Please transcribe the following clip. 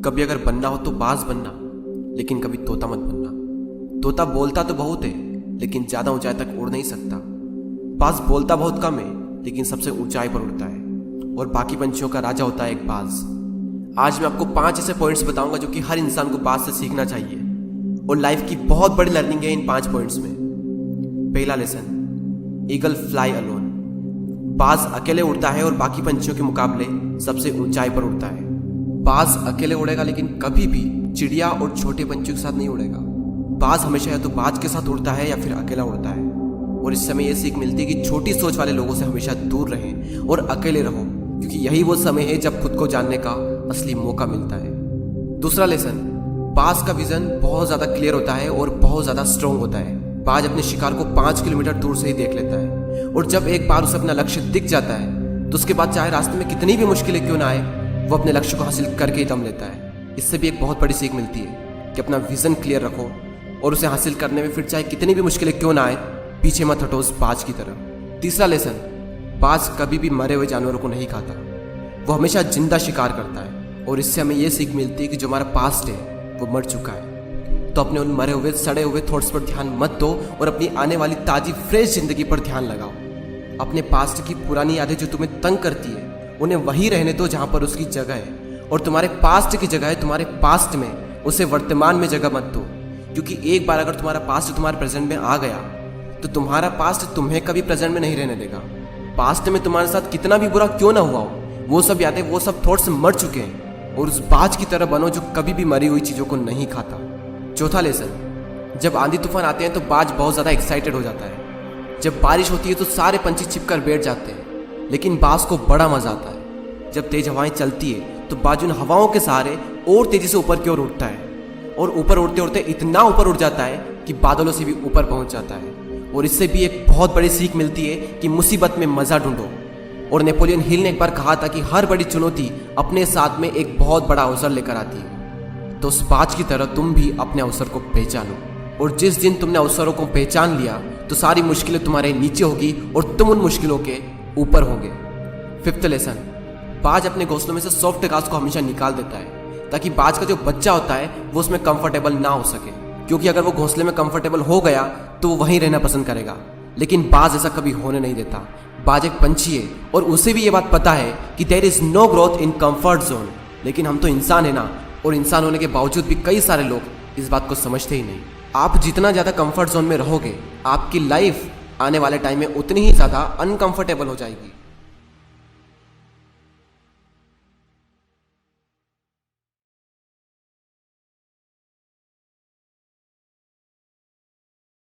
कभी अगर बनना हो तो बाज बनना, लेकिन कभी तोता मत बनना। तोता बोलता तो बहुत है, लेकिन ज्यादा ऊंचाई तक उड़ नहीं सकता। बाज बोलता बहुत कम है, लेकिन सबसे ऊंचाई पर उड़ता है, और बाकी पंछियों का राजा होता है एक बाज। आज मैं आपको 5 ऐसे पॉइंट्स बताऊंगा जो कि हर इंसान को बाज से सीखना चाहिए, और लाइफ की बहुत बड़ी लर्निंग है इन 5 पॉइंट्स में। पहला लेसन, ईगल फ्लाई अलोन। बाज अकेले उड़ता है और बाकी पंछियों के मुकाबले सबसे ऊंचाई पर उड़ता है। बाज अकेले उड़ेगा, लेकिन कभी भी चिड़िया और छोटे पंछियों के साथ नहीं उड़ेगा। बाज हमेशा या तो बाज के साथ उड़ता है या फिर अकेला उड़ता है। और इस समय यह सीख मिलती है कि छोटी सोच वाले लोगों से हमेशा दूर रहें और अकेले रहो, क्योंकि यही वो समय है जब खुद को जानने का असली मौका मिलता है। दूसरा लेसन, बाज का विजन बहुत ज्यादा क्लियर होता है और बहुत ज्यादा स्ट्रॉन्ग होता है। बाज अपने शिकार को 5 किलोमीटर दूर से ही देख लेता है, और जब एक बार उसे अपना लक्ष्य दिख जाता है तो उसके बाद चाहे रास्ते में कितनी भी मुश्किलें क्यों ना आए, वो अपने लक्ष्य को हासिल करके ही दम लेता है। इससे भी एक बहुत बड़ी सीख मिलती है कि अपना विजन क्लियर रखो, और उसे हासिल करने में फिर चाहे कितनी भी मुश्किलें क्यों ना आए, पीछे मत हटो उस बाज की तरह। तीसरा लेसन, बाज कभी भी मरे हुए जानवरों को नहीं खाता, वो हमेशा जिंदा शिकार करता है। और इससे हमें यह सीख मिलती है कि जो हमारा पास्ट है वो मर चुका है, तो अपने उन मरे हुए सड़े हुए थॉट्स पर ध्यान मत दो और अपनी आने वाली ताजी फ्रेश जिंदगी पर ध्यान लगाओ। अपने पास्ट की पुरानी यादें जो तुम्हें तंग करती है, उन्हें वहीं रहने दो जहां पर उसकी जगह है, और तुम्हारे पास्ट की जगह है तुम्हारे पास्ट में, उसे वर्तमान में जगह मत दो। क्योंकि एक बार अगर तुम्हारा पास्ट तुम्हारे प्रेजेंट में आ गया, तो तुम्हारा पास्ट तुम्हें कभी प्रेजेंट में नहीं रहने देगा। पास्ट में तुम्हारे साथ कितना भी बुरा क्यों ना हुआ हो, वो सब यादें, वो सब थॉट्स मर चुके हैं, और उस बाज की तरह बनो जो कभी भी मरी हुई चीजों को नहीं खाता। चौथा लेसन, जब आंधी तूफान आते हैं तो बाज बहुत ज्यादा एक्साइटेड हो जाता है। जब बारिश होती है तो सारे पंछी छिपकर बैठ जाते हैं, लेकिन बाज को बड़ा मजा आता है। जब तेज हवाएं चलती है तो बाज उन हवाओं के सहारे और तेजी से ऊपर की ओर उठता है, और ऊपर उड़ते उड़ते इतना ऊपर उड़ जाता है कि बादलों से भी ऊपर पहुंच जाता है। और इससे भी एक बहुत बड़ी सीख मिलती है कि मुसीबत में मजा ढूंढो। और नेपोलियन हिल ने एक बार कहा था कि हर बड़ी चुनौती अपने साथ में एक बहुत बड़ा अवसर लेकर आती है। तो उस बाज की तरह तुम भी अपने अवसर को पहचानो, और जिस दिन तुमने अवसरों को पहचान लिया तो सारी मुश्किलें तुम्हारे नीचे होगी और तुम उन मुश्किलों के ऊपर होगे। फिफ्थ लेसन, बाज अपने घोंसलों में से सॉफ्ट घास को हमेशा निकाल देता है, ताकि बाज का जो बच्चा होता है वो उसमें कंफर्टेबल ना हो सके। क्योंकि अगर वो घोंसले में कंफर्टेबल हो गया तो वो वहीं रहना पसंद करेगा, लेकिन बाज ऐसा कभी होने नहीं देता। बाज एक पंछी है, और उसे भी ये बात पता है कि there is no growth in comfort zone. लेकिन हम तो इंसान है ना, और इंसान होने के बावजूद भी कई सारे लोग इस बात को समझते ही नहीं। आप जितना ज़्यादा कंफर्ट जोन में रहोगे, आपकी लाइफ आने वाले टाइम में उतनी ही ज़्यादा अनकंफर्टेबल हो जाएगी।